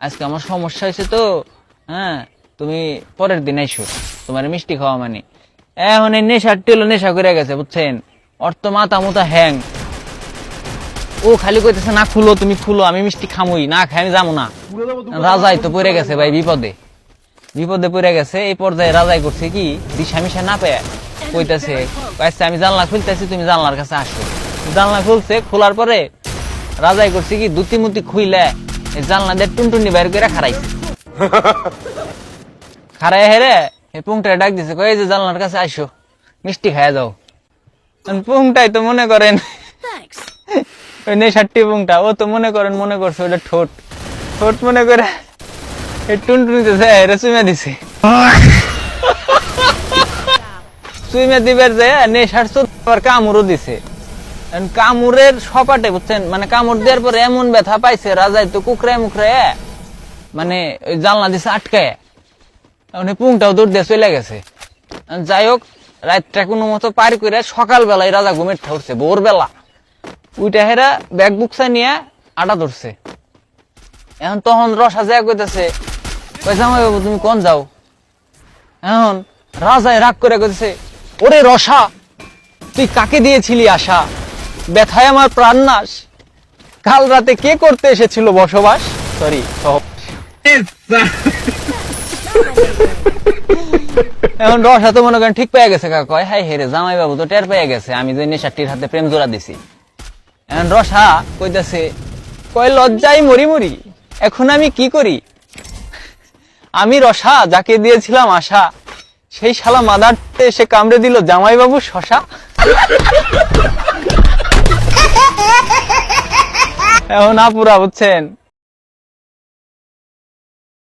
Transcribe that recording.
আজকে আমার সমস্যা হয়েছে তো, হ্যাঁ তুমি পরের দিন আইসো, তোমার মিষ্টি খাওয়া মানে। এখন এই নেশাটি হলো নেশা করে গেছে বুঝছেন, ওর তো মাথা মুথা হ্যাং। ও খালি কইতেছে না খুলো, তুমি খুলো, আমি মিষ্টি খামুই, না খাই আমি যাবো না। রাজাই তো পড়ে গেছে ভাই, বিপদে বিপদে পড়ে গেছে। এই পর্যায়ে রাজাই করছে কি, দিশা মিশা না পেয়ে কইতেছে, আচ্ছা আমি জানলা খুলতেছি, তুমি জানলার কাছে আসো। জানলা খুলছে, খোলার পরে রাজাই করছে কি, দুটি মুতি খুইলে এই জানলা দিয়ে টুনটুনি বাইর করে খারাইছে। খারাই হেরে এই পুংটা ডাক দিছে, কই যে জানলার কাছে আসো, মিষ্টি খাইয়া যাও। পুংটাই তো মনে করেন ওই নেশাটি পুংটা, ও তো মনে করছে ওটা ঠোঁট, ঠোঁট মনে করে এই টুনটুনিতে যায় হেরে চুমে দিছে। চুমে দিবার যায় নেশার চোখ আবার কামড়ও দিছে। কামড়ের সপাটে বুঝছেন, মানে কামড় দেওয়ার পরে এমন ব্যথা পাইছে, রাজাই তো কুকড়ায় মুখড়ায় মানে ওই জানলা দিছে আটকায়, পুংটাও দৌড় দিয়ে চলে গেছে। যাই হোক, রাতটা কোনো মতো পার করে সকালবেলায় রাজা ঘুমের ঠাউরছে, ভোরবেলা উইটা হেরা ব্যাগ বুকসা নিয়ে আটা ধরছে। এখন তখন রসা যায় কইতেছে, কই জামাই বাবু তুমি কোন যাও? এখন রাজায় রাগ করে কইতেছে, ওরে রসা, তুই কাকে দিয়েছিলি আশা, ব্যথায় আমার প্রাণ নাশ, কাল রাতে কে করতে এসেছিল বসবাস, সরি এখন রসা তো মনে করেন ঠিক পেয়ে গেছে, কয় হাই হেরে জামাই বাবু তো টের পেয়ে গেছে আমি যে নেশাটির হাতে প্রেম জোড়া দিছি। এখন রসা কইতেছে, কয় লজ্জায় মরি মরি, এখন আমি কি করি, আমি রসা যাকে দিয়েছিলাম আশা, সেই শালা মাদারতে এসে কামড়ে দিল জামাই বাবু শশা। এখন আপুরা বুঝছেন